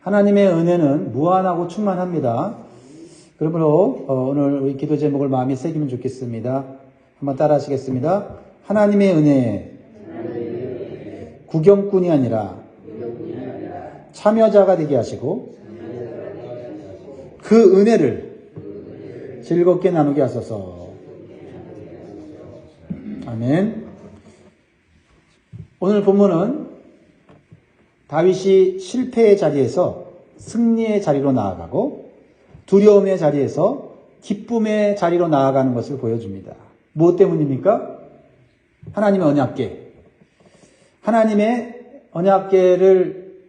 하나님의 은혜는 무한하고 충만합니다. 그러므로 오늘 우리 기도 제목을 마음에 새기면 좋겠습니다. 한번 따라 하시겠습니다. 하나님의 은혜에 구경꾼이 아니라 참여자가 되게 하시고 그 은혜를 즐겁게 나누게 하소서. 아멘. 오늘 본문은 다윗이 실패의 자리에서 승리의 자리로 나아가고 두려움의 자리에서 기쁨의 자리로 나아가는 것을 보여줍니다. 무엇 때문입니까? 하나님의 언약궤. 하나님의 언약궤를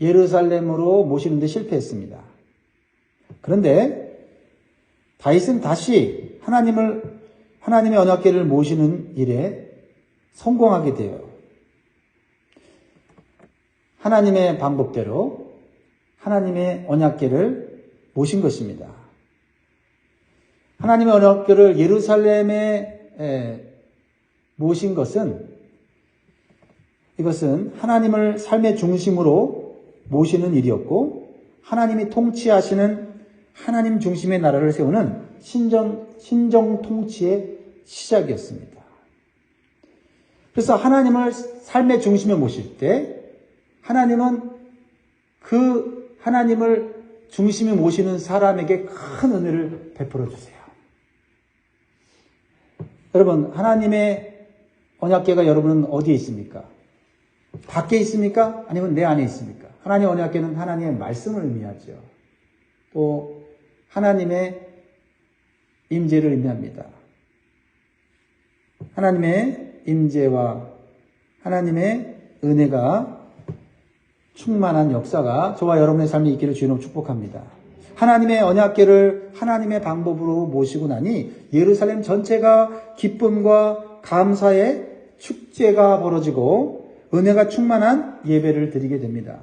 예루살렘으로 모시는데 실패했습니다. 그런데 다윗은 다시 하나님의 언약궤를 모시는 일에 성공하게 돼요. 하나님의 방법대로 하나님의 언약궤를 모신 것입니다. 하나님의 언약궤를 예루살렘에 모신 이것은 하나님을 삶의 중심으로 모시는 일이었고 하나님이 통치하시는 하나님 중심의 나라를 세우는 신정 통치의 시작이었습니다. 그래서 하나님을 삶의 중심에 모실 때 하나님은 그 하나님을 중심에 모시는 사람에게 큰 은혜를 베풀어 주세요. 여러분, 하나님의 언약궤가 여러분은 어디에 있습니까? 밖에 있습니까? 아니면 내 안에 있습니까? 하나님의 언약궤는 하나님의 말씀을 의미하죠. 또 하나님의 임재를 의미합니다. 하나님의 임재와 하나님의 은혜가 충만한 역사가 저와 여러분의 삶에 있기를 주님으로 축복합니다. 하나님의 언약궤를 하나님의 방법으로 모시고 나니 예루살렘 전체가 기쁨과 감사의 축제가 벌어지고 은혜가 충만한 예배를 드리게 됩니다.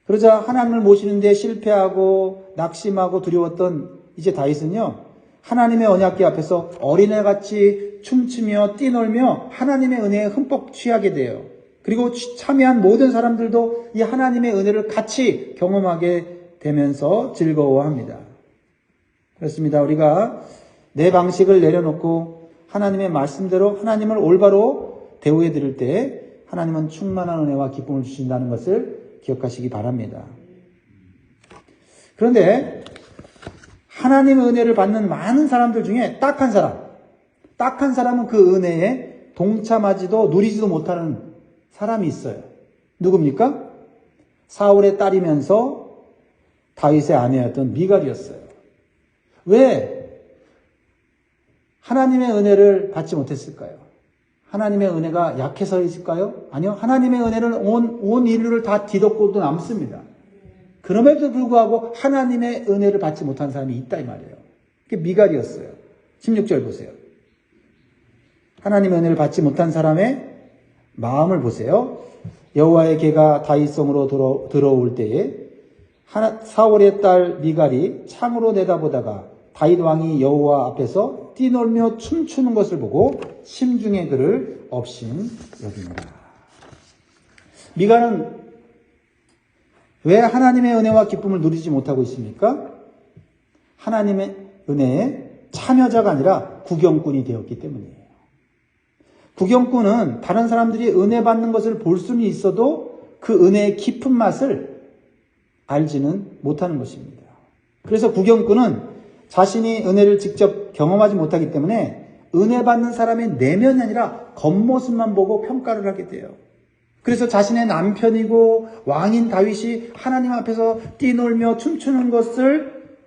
그러자 하나님을 모시는데 실패하고 낙심하고 두려웠던 이제 다윗은요, 하나님의 언약궤 앞에서 어린애같이 춤추며 뛰놀며 하나님의 은혜에 흠뻑 취하게 돼요. 그리고 참여한 모든 사람들도 이 하나님의 은혜를 같이 경험하게 되면서 즐거워합니다. 그렇습니다. 우리가 내 방식을 내려놓고 하나님의 말씀대로 하나님을 올바로 대우해 드릴 때 하나님은 충만한 은혜와 기쁨을 주신다는 것을 기억하시기 바랍니다. 그런데 하나님의 은혜를 받는 많은 사람들 중에 딱한 사람은 그 은혜에 동참하지도 누리지도 못하는 사람이 있어요. 누굽니까? 사울의 딸이면서 다윗의 아내였던 미갈이었어요. 왜 하나님의 은혜를 받지 못했을까요? 하나님의 은혜가 약해서일까요? 아니요. 하나님의 은혜는 온 인류를 다 뒤덮고도 남습니다. 그럼에도 불구하고 하나님의 은혜를 받지 못한 사람이 있다 이 말이에요. 그게 미갈이었어요. 16절 보세요. 하나님의 은혜를 받지 못한 사람의 마음을 보세요. 여호와의 궤가 다윗성으로 들어올 때에 사울의 딸 미갈이 창으로 내다보다가 다윗 왕이 여호와 앞에서 뛰놀며 춤추는 것을 보고 심중에 그를 업신 여깁니다. 미갈은 왜 하나님의 은혜와 기쁨을 누리지 못하고 있습니까? 하나님의 은혜에 참여자가 아니라 구경꾼이 되었기 때문이에요. 구경꾼은 다른 사람들이 은혜 받는 것을 볼 수는 있어도 그 은혜의 깊은 맛을 알지는 못하는 것입니다. 그래서 구경꾼은 자신이 은혜를 직접 경험하지 못하기 때문에 은혜 받는 사람의 내면이 아니라 겉모습만 보고 평가를 하게 돼요. 그래서 자신의 남편이고 왕인 다윗이 하나님 앞에서 뛰놀며 춤추는 것을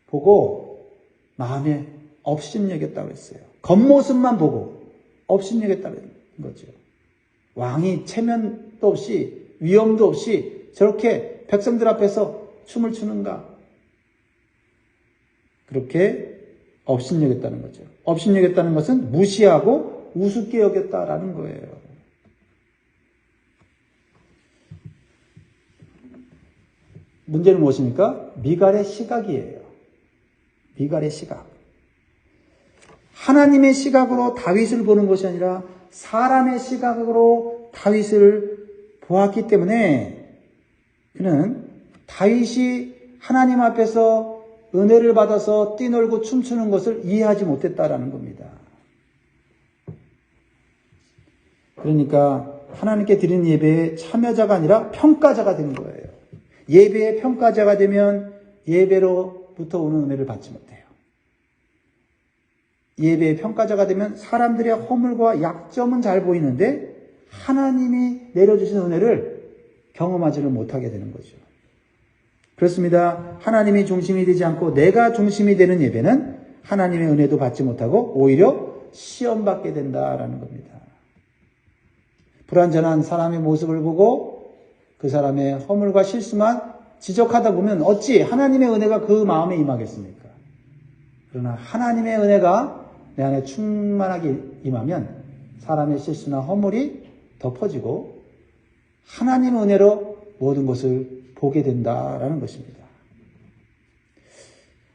보고 마음에 업신여겼다고 했어요. 겉모습만 보고 업신여겼다는 거죠. 왕이 체면도 없이 위엄도 없이 저렇게 백성들 앞에서 춤을 추는가? 그렇게 업신여겼다는 거죠. 업신여겼다는 것은 무시하고 우습게 여겼다라는 거예요. 문제는 무엇입니까? 미갈의 시각이에요. 미갈의 시각. 하나님의 시각으로 다윗을 보는 것이 아니라 사람의 시각으로 다윗을 보았기 때문에 그는 다윗이 하나님 앞에서 은혜를 받아서 뛰놀고 춤추는 것을 이해하지 못했다라는 겁니다. 그러니까 하나님께 드리는 예배의 참여자가 아니라 평가자가 되는 거예요. 예배의 평가자가 되면 예배로부터 오는 은혜를 받지 못해요. 예배의 평가자가 되면 사람들의 허물과 약점은 잘 보이는데 하나님이 내려주신 은혜를 경험하지를 못하게 되는 거죠. 그렇습니다. 하나님이 중심이 되지 않고 내가 중심이 되는 예배는 하나님의 은혜도 받지 못하고 오히려 시험받게 된다라는 겁니다. 불완전한 사람의 모습을 보고 그 사람의 허물과 실수만 지적하다 보면 어찌 하나님의 은혜가 그 마음에 임하겠습니까? 그러나 하나님의 은혜가 내 안에 충만하게 임하면 사람의 실수나 허물이 덮어지고 하나님의 은혜로 모든 것을 보게 된다라는 것입니다.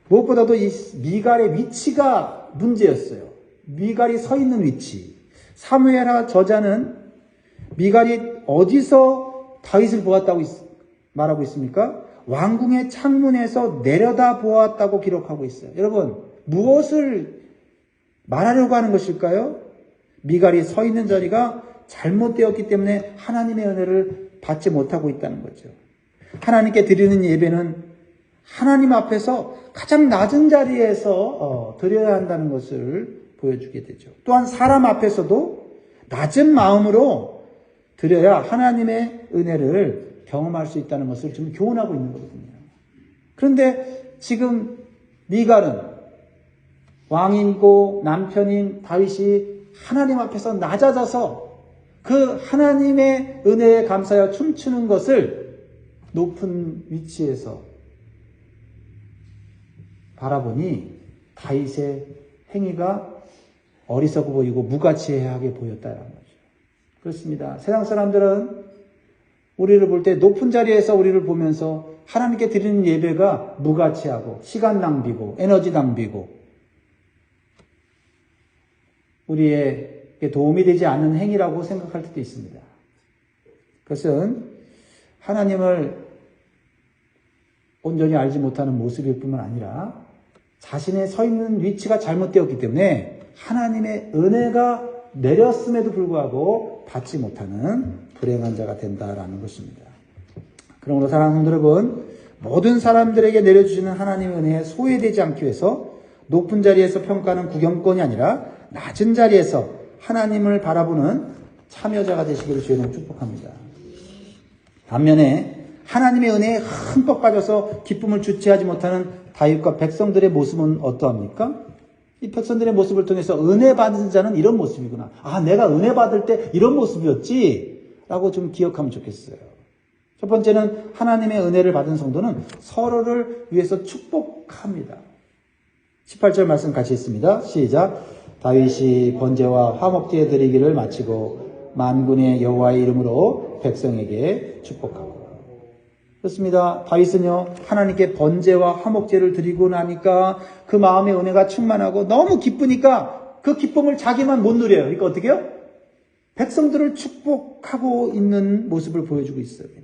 무엇보다도 이 미갈의 위치가 문제였어요. 미갈이 서 있는 위치. 사무엘하 저자는 미갈이 어디서 다윗을 보았다고 말하고 있습니까? 왕궁의 창문에서 내려다 보았다고 기록하고 있어요. 여러분, 무엇을 말하려고 하는 것일까요? 미갈이 서 있는 자리가 잘못되었기 때문에 하나님의 은혜를 받지 못하고 있다는 거죠. 하나님께 드리는 예배는 하나님 앞에서 가장 낮은 자리에서 드려야 한다는 것을 보여주게 되죠. 또한 사람 앞에서도 낮은 마음으로 드려야 하나님의 은혜를 경험할 수 있다는 것을 지금 교훈하고 있는 거거든요. 그런데 지금 미갈은 왕이고 남편인 다윗이 하나님 앞에서 낮아져서 그 하나님의 은혜에 감사하여 춤추는 것을 높은 위치에서 바라보니 다윗의 행위가 어리석어 보이고 무가치하게 보였다는 거죠. 그렇습니다. 세상 사람들은 우리를 볼 때 높은 자리에서 우리를 보면서 하나님께 드리는 예배가 무가치하고 시간 낭비고 에너지 낭비고 우리에게 도움이 되지 않는 행위라고 생각할 때도 있습니다. 그것은 하나님을 온전히 알지 못하는 모습일 뿐만 아니라 자신의 서 있는 위치가 잘못되었기 때문에 하나님의 은혜가 내렸음에도 불구하고 받지 못하는 불행한 자가 된다라는 것입니다. 그러므로 사랑하는 성도 여러분, 모든 사람들에게 내려주시는 하나님의 은혜에 소외되지 않기 위해서 높은 자리에서 평가하는 구경꾼이 아니라 낮은 자리에서 하나님을 바라보는 참여자가 되시기를 주의 축복합니다. 반면에 하나님의 은혜에 흠뻑 빠져서 기쁨을 주체하지 못하는 다윗과 백성들의 모습은 어떠합니까? 이 백성들의 모습을 통해서 은혜 받은 자는 이런 모습이구나. 아, 내가 은혜 받을 때 이런 모습이었지? 라고 좀 기억하면 좋겠어요. 첫 번째는 하나님의 은혜를 받은 성도는 서로를 위해서 축복합니다. 18절 말씀 같이 있습니다. 시작. 다윗이 번제와 화목제 드리기를 마치고 만군의 여호와의 이름으로 백성에게 축복하고. 그렇습니다. 다윗은요, 하나님께 번제와 화목제를 드리고 나니까 그 마음의 은혜가 충만하고 너무 기쁘니까 그 기쁨을 자기만 못 누려요. 그러니까 어떻게 해요? 백성들을 축복하고 있는 모습을 보여주고 있습니다.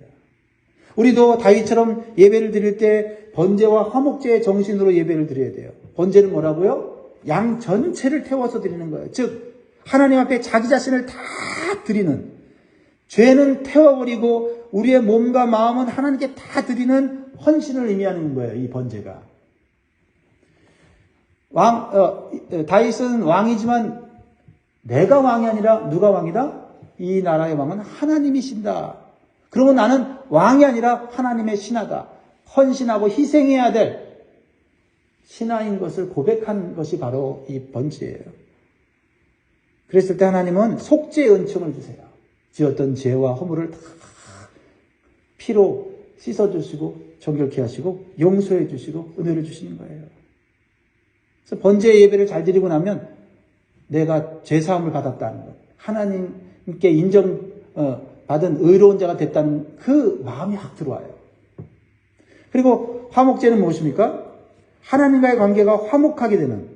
우리도 다윗처럼 예배를 드릴 때 번제와 화목제의 정신으로 예배를 드려야 돼요. 번제는 뭐라고요? 양 전체를 태워서 드리는 거예요. 즉 하나님 앞에 자기 자신을 다 드리는, 죄는 태워버리고 우리의 몸과 마음은 하나님께 다 드리는 헌신을 의미하는 거예요. 이 번제가. 다윗은 왕이지만 내가 왕이 아니라 누가 왕이다? 이 나라의 왕은 하나님이신다. 그러면 나는 왕이 아니라 하나님의 신하다. 헌신하고 희생해야 될 신하인 것을 고백한 것이 바로 이 번제예요. 그랬을 때 하나님은 속죄의 은총을 주세요. 지었던 죄와 허물을 다 피로 씻어주시고 정결케 하시고 용서해 주시고 은혜를 주시는 거예요. 그래서 번제의 예배를 잘 드리고 나면 내가 죄사함을 받았다는 것, 하나님께 인정받은 의로운 자가 됐다는 그 마음이 확 들어와요. 그리고 화목제는 무엇입니까? 하나님과의 관계가 화목하게 되는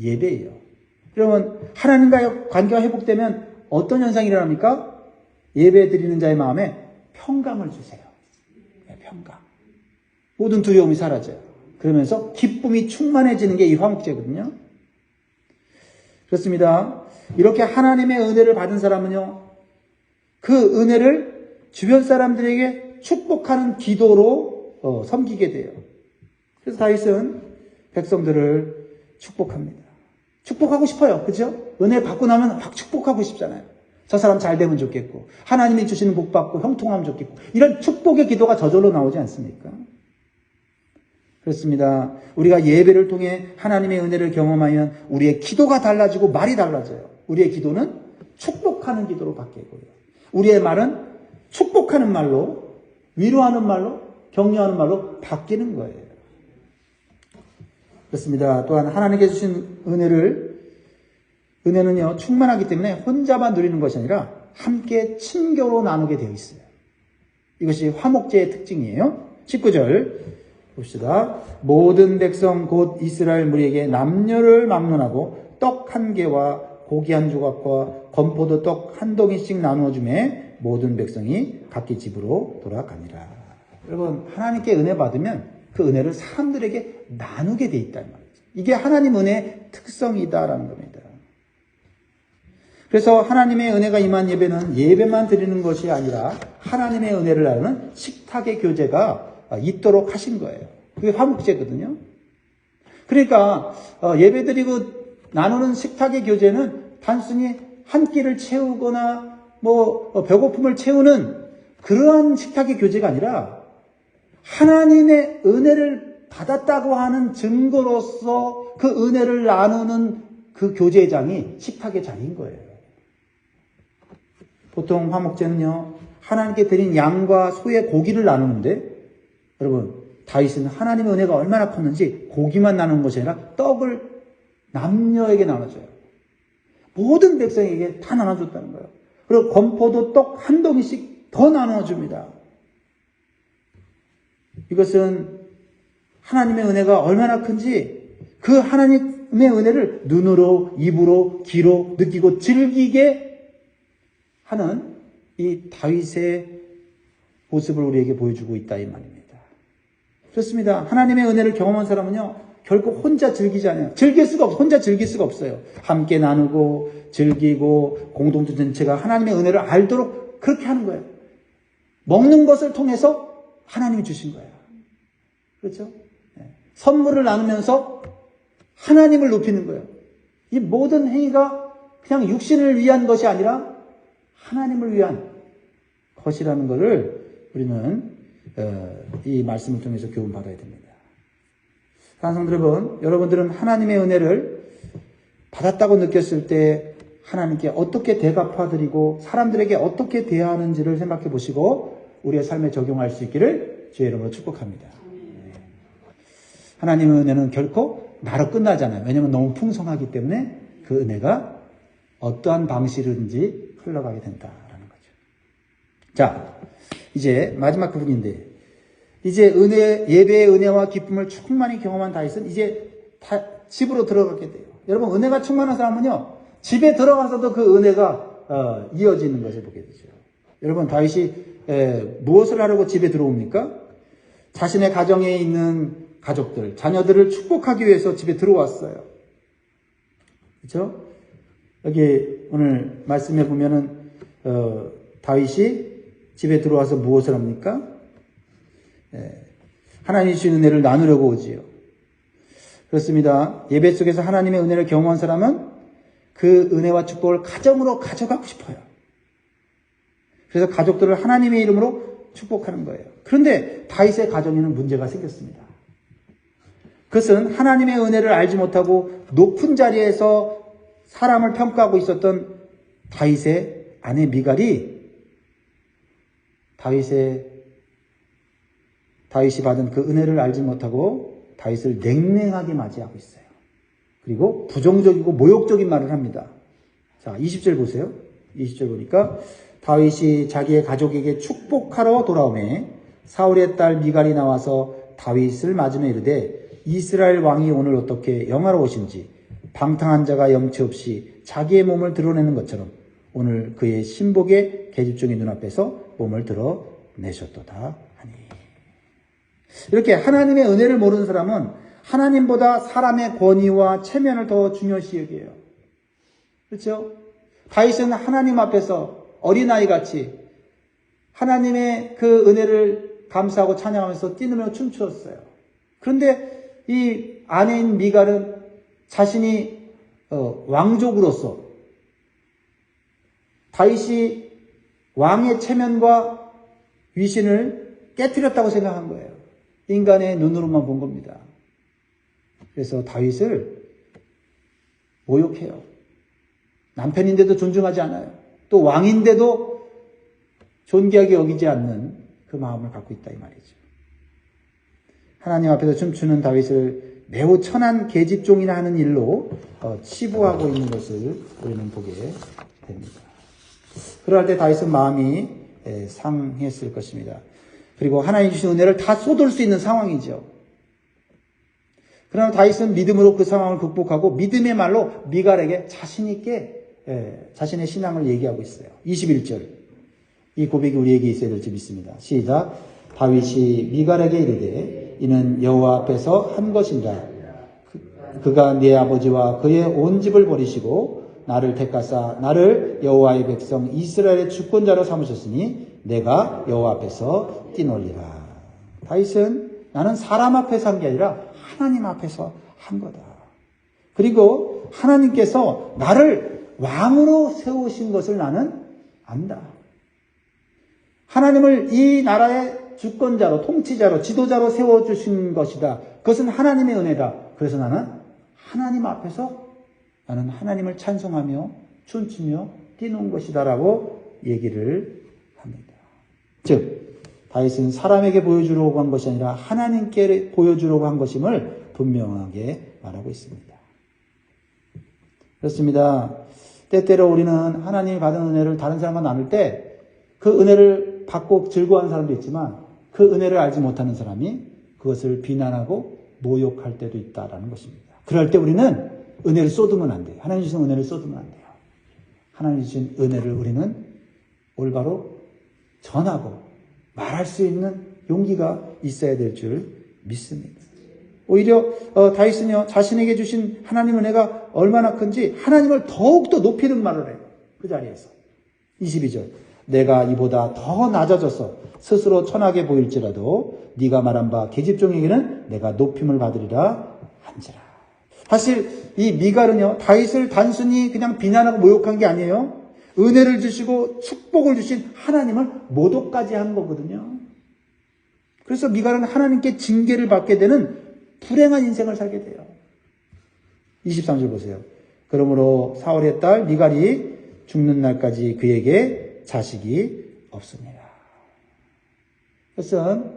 예배예요. 그러면 하나님과의 관계가 회복되면 어떤 현상이 일어납니까? 예배 드리는 자의 마음에 평강을 주세요. 평강. 모든 두려움이 사라져요. 그러면서 기쁨이 충만해지는 게 이 화목제거든요. 그렇습니다. 이렇게 하나님의 은혜를 받은 사람은요, 그 은혜를 주변 사람들에게 축복하는 기도로 섬기게 돼요. 그래서 다윗은 백성들을 축복합니다. 축복하고 싶어요. 그죠? 은혜 받고 나면 막 축복하고 싶잖아요. 저 사람 잘 되면 좋겠고, 하나님이 주시는 복 받고 형통하면 좋겠고, 이런 축복의 기도가 저절로 나오지 않습니까? 그렇습니다. 우리가 예배를 통해 하나님의 은혜를 경험하면 우리의 기도가 달라지고 말이 달라져요. 우리의 기도는 축복하는 기도로 바뀌고요. 우리의 말은 축복하는 말로, 위로하는 말로, 격려하는 말로 바뀌는 거예요. 그렇습니다. 또한 하나님께 주신 은혜는요, 충만하기 때문에 혼자만 누리는 것이 아니라 함께 친교로 나누게 되어 있어요. 이것이 화목제의 특징이에요. 19절 봅시다. 모든 백성 곧 이스라엘 무리에게 남녀를 막론하고 떡 한 개와 고기 한 조각과 건포도 떡 한 덩이씩 나누어 주매 모든 백성이 각기 집으로 돌아가니라. 여러분, 하나님께 은혜 받으면 그 은혜를 사람들에게 나누게 돼 있다는 말이죠. 이게 하나님 은혜의 특성이다라는 겁니다. 그래서 하나님의 은혜가 임한 예배는 예배만 드리는 것이 아니라 하나님의 은혜를 나누는 식탁의 교제가 있도록 하신 거예요. 그게 화목제거든요. 그러니까 예배 드리고 나누는 식탁의 교제는 단순히 한 끼를 채우거나 배고픔을 채우는 그러한 식탁의 교제가 아니라 하나님의 은혜를 받았다고 하는 증거로서 그 은혜를 나누는 그 교제의 장이 식탁의 자리인 거예요. 보통 화목제는요, 하나님께 드린 양과 소의 고기를 나누는데, 여러분, 다윗은 하나님의 은혜가 얼마나 컸는지 고기만 나누는 것이 아니라 떡을 남녀에게 나눠줘요. 모든 백성에게 다 나눠줬다는 거예요. 그리고 건포도 떡 한 덩이씩 더 나눠줍니다. 이것은 하나님의 은혜가 얼마나 큰지 그 하나님의 은혜를 눈으로, 입으로, 귀로 느끼고 즐기게 하는 이 다윗의 모습을 우리에게 보여주고 있다 이 말입니다. 그렇습니다. 하나님의 은혜를 경험한 사람은요, 결코 혼자 즐기지 않아요. 혼자 즐길 수가 없어요. 함께 나누고 즐기고 공동체 전체가 하나님의 은혜를 알도록 그렇게 하는 거예요. 먹는 것을 통해서 하나님이 주신 거예요. 그렇죠? 선물을 나누면서 하나님을 높이는 거예요. 이 모든 행위가 그냥 육신을 위한 것이 아니라 하나님을 위한 것이라는 것을 우리는 이 말씀을 통해서 교훈받아야 됩니다. 사랑하는 성도 여러분들은 하나님의 은혜를 받았다고 느꼈을 때 하나님께 어떻게 대갚아드리고 사람들에게 어떻게 대하는지를 생각해 보시고 우리의 삶에 적용할 수 있기를 주의 이름으로 축복합니다. 하나님의 은혜는 결코 나로 끝나잖아요. 왜냐하면 너무 풍성하기 때문에 그 은혜가 어떠한 방식이든지 흘러가게 된다라는 거죠. 자, 이제 마지막 부분인데, 이제 예배의 은혜와 기쁨을 충만히 경험한 다윗은 이제 집으로 들어가게 돼요. 여러분, 은혜가 충만한 사람은요, 집에 들어가서도 그 은혜가 이어지는 것을 보게 되죠. 여러분, 다윗이 무엇을 하려고 집에 들어옵니까? 자신의 가정에 있는 가족들, 자녀들을 축복하기 위해서 집에 들어왔어요. 그렇죠? 여기 오늘 말씀해 보면은 다윗이 집에 들어와서 무엇을 합니까? 하나님이 주신 은혜를 나누려고 오지요. 그렇습니다. 예배 속에서 하나님의 은혜를 경험한 사람은 그 은혜와 축복을 가정으로 가져가고 싶어요. 그래서 가족들을 하나님의 이름으로 축복하는 거예요. 그런데 다윗의 가정에는 문제가 생겼습니다. 그것은 하나님의 은혜를 알지 못하고 높은 자리에서 사람을 평가하고 있었던 다윗의 아내 미갈이 다윗이 받은 그 은혜를 알지 못하고 다윗을 냉랭하게 맞이하고 있어요. 그리고 부정적이고 모욕적인 말을 합니다. 자, 20절 보세요. 20절 보니까 다윗이 자기의 가족에게 축복하러 돌아오매 사울의 딸 미갈이 나와서 다윗을 맞으며 이르되 이스라엘 왕이 오늘 어떻게 영화로우신지 방탕한 자가 염치 없이 자기의 몸을 드러내는 것처럼 오늘 그의 신복의 계집종의 눈앞에서 몸을 드러내셨도다 하니. 이렇게 하나님의 은혜를 모르는 사람은 하나님보다 사람의 권위와 체면을 더 중요시 여겨요. 그렇죠? 다윗은 하나님 앞에서 어린아이같이 하나님의 그 은혜를 감사하고 찬양하면서 뛰누며 춤추었어요. 그런데 이 아내인 미갈은 자신이 왕족으로서 다윗이 왕의 체면과 위신을 깨뜨렸다고 생각한 거예요. 인간의 눈으로만 본 겁니다. 그래서 다윗을 모욕해요. 남편인데도 존중하지 않아요. 또 왕인데도 존귀하게 여기지 않는 그 마음을 갖고 있다 이 말이죠. 하나님 앞에서 춤추는 다윗을 매우 천한 계집종이나 하는 일로 치부하고 있는 것을 우리는 보게 됩니다. 그럴 때 다윗은 마음이 상했을 것입니다. 그리고 하나님 주신 은혜를 다 쏟을 수 있는 상황이죠. 그러나 다윗은 믿음으로 그 상황을 극복하고 믿음의 말로 미갈에게 자신 있게 자신의 신앙을 얘기하고 있어요. 21절. 이 고백이 우리에게 있어야 될지 믿습니다. 시작. 다윗이 미갈에게 이르되 이는 여호와 앞에서 한 것이니라. 그가 네 아버지와 그의 온 집을 버리시고 나를 택하사 나를 여호와의 백성 이스라엘의 주권자로 삼으셨으니 내가 여호와 앞에서 뛰놀리라. 다윗은 나는 사람 앞에서 한 게 아니라 하나님 앞에서 한 거다. 그리고 하나님께서 나를 왕으로 세우신 것을 나는 안다. 하나님을 이 나라의 주권자로, 통치자로, 지도자로 세워주신 것이다. 그것은 하나님의 은혜다. 그래서 나는 하나님 앞에서 나는 하나님을 찬송하며 춤추며 뛰는 것이다라고 얘기를 합니다. 즉 다윗은 사람에게 보여주려고 한 것이 아니라 하나님께 보여주려고 한 것임을 분명하게 말하고 있습니다. 그렇습니다. 때때로 우리는 하나님이 받은 은혜를 다른 사람과 나눌 때 그 은혜를 받고 즐거워하는 사람도 있지만 그 은혜를 알지 못하는 사람이 그것을 비난하고 모욕할 때도 있다라는 것입니다. 그럴 때 우리는 은혜를 쏟으면 안 돼요. 하나님 주신 은혜를 쏟으면 안 돼요. 하나님 주신 은혜를 우리는 올바로 전하고 말할 수 있는 용기가 있어야 될 줄 믿습니다. 오히려 다윗은요 자신에게 주신 하나님 은혜가 얼마나 큰지 하나님을 더욱더 높이는 말을 해요. 그 자리에서 22절 내가 이보다 더 낮아져서 스스로 천하게 보일지라도 네가 말한 바 계집종에게는 내가 높임을 받으리라 한지라. 사실 이 미갈은요 다윗을 단순히 그냥 비난하고 모욕한 게 아니에요. 은혜를 주시고 축복을 주신 하나님을 모독까지 한 거거든요. 그래서 미갈은 하나님께 징계를 받게 되는 불행한 인생을 살게 돼요. 23절 보세요. 그러므로 사울의 딸 미갈이 죽는 날까지 그에게 자식이 없습니다. 그것은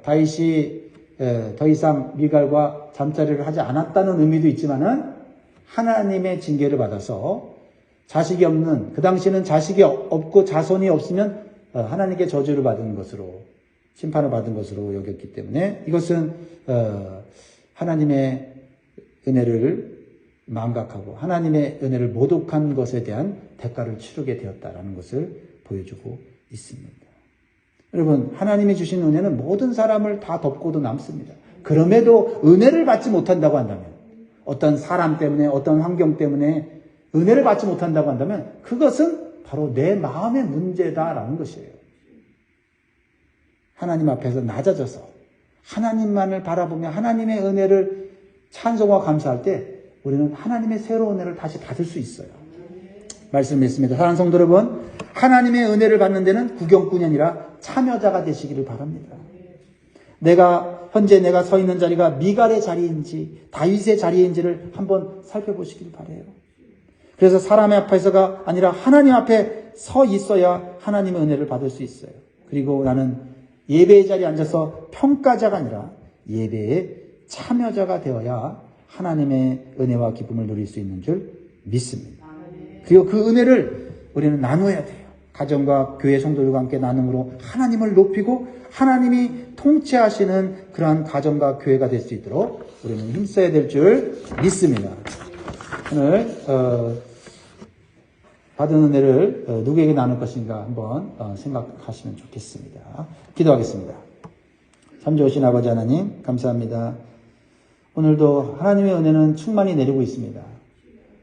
다윗이 더 이상 미갈과 잠자리를 하지 않았다는 의미도 있지만은 하나님의 징계를 받아서 자식이 없는, 그 당시에는 자식이 없고 자손이 없으면 하나님께 저주를 받은 것으로, 심판을 받은 것으로 여겼기 때문에 이것은 하나님의 은혜를 망각하고 하나님의 은혜를 모독한 것에 대한 대가를 치르게 되었다라는 것을 보여주고 있습니다. 여러분, 하나님이 주신 은혜는 모든 사람을 다 덮고도 남습니다. 그럼에도 은혜를 받지 못한다고 한다면, 어떤 사람 때문에, 어떤 환경 때문에 은혜를 받지 못한다고 한다면 그것은 바로 내 마음의 문제다라는 것이에요. 하나님 앞에서 낮아져서 하나님만을 바라보며 하나님의 은혜를 찬송과 감사할 때 우리는 하나님의 새로운 은혜를 다시 받을 수 있어요. 말씀 믿습니다. 사랑하는 성도 여러분, 하나님의 은혜를 받는 데는 구경꾼이 아니라 참여자가 되시기를 바랍니다. 현재 내가 서 있는 자리가 미갈의 자리인지 다윗의 자리인지를 한번 살펴보시길 바라요. 그래서 사람의 앞에서가 아니라 하나님 앞에 서 있어야 하나님의 은혜를 받을 수 있어요. 그리고 나는 예배의 자리에 앉아서 평가자가 아니라 예배의 참여자가 되어야 하나님의 은혜와 기쁨을 누릴 수 있는 줄 믿습니다. 그리고 그 은혜를 우리는 나눠야 돼요. 가정과 교회 성도들과 함께 나눔으로 하나님을 높이고 하나님이 통치하시는 그러한 가정과 교회가 될 수 있도록 우리는 힘써야 될 줄 믿습니다. 오늘 받은 은혜를 누구에게 나눌 것인가 한번 생각하시면 좋겠습니다. 기도하겠습니다. 참 좋으신 아버지 하나님 감사합니다. 오늘도 하나님의 은혜는 충만히 내리고 있습니다.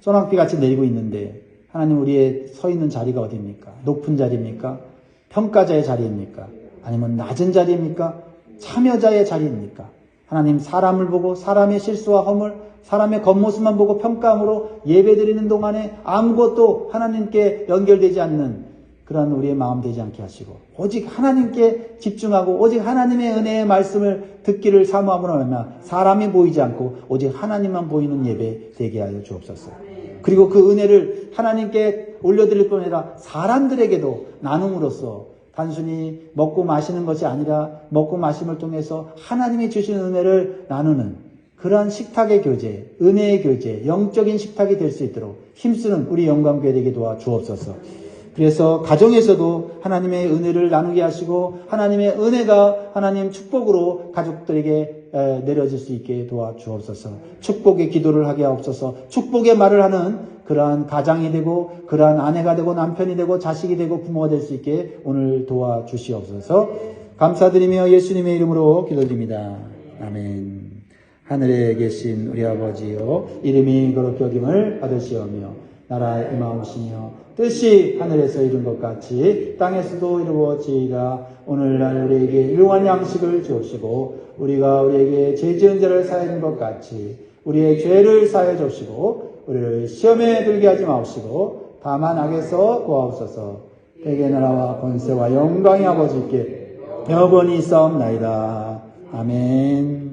소낙비같이 내리고 있는데 하나님 우리의 서 있는 자리가 어디입니까? 높은 자리입니까? 평가자의 자리입니까? 아니면 낮은 자리입니까? 참여자의 자리입니까? 하나님 사람을 보고 사람의 실수와 허물, 사람의 겉모습만 보고 평가함으로 예배드리는 동안에 아무것도 하나님께 연결되지 않는 그러한 우리의 마음 되지 않게 하시고 오직 하나님께 집중하고 오직 하나님의 은혜의 말씀을 듣기를 사모함으로 말미암아 사람이 보이지 않고 오직 하나님만 보이는 예배 되게 하여 주옵소서. 그리고 그 은혜를 하나님께 올려드릴 뿐 아니라 사람들에게도 나눔으로써 단순히 먹고 마시는 것이 아니라 먹고 마심을 통해서 하나님이 주신 은혜를 나누는 그러한 식탁의 교제, 은혜의 교제, 영적인 식탁이 될 수 있도록 힘쓰는 우리 영광교회 되게 도와 주옵소서. 그래서 가정에서도 하나님의 은혜를 나누게 하시고 하나님의 은혜가 하나님 축복으로 가족들에게 내려질 수 있게 도와주옵소서. 축복의 기도를 하게 하옵소서. 축복의 말을 하는 그러한 가장이 되고 그러한 아내가 되고 남편이 되고 자식이 되고 부모가 될 수 있게 오늘 도와주시옵소서. 감사드리며 예수님의 이름으로 기도드립니다. 아멘. 하늘에 계신 우리 아버지여 이름이 거룩히 여김을 받으시오며 나라의 임하옵시며 뜻이 하늘에서 이룬 것 같이 땅에서도 이루어지이다. 오늘날 우리에게 일용할 양식을 주옵시고 우리가 우리에게 죄 지은 자를 사하는 것 같이 우리의 죄를 사하여 주옵시고 우리를 시험에 들게 하지 마옵시고 다만 악에서 구하옵소서. 대개 나라와 권세와 영광이 아버지께 영원히 있사옵나이다. 아멘.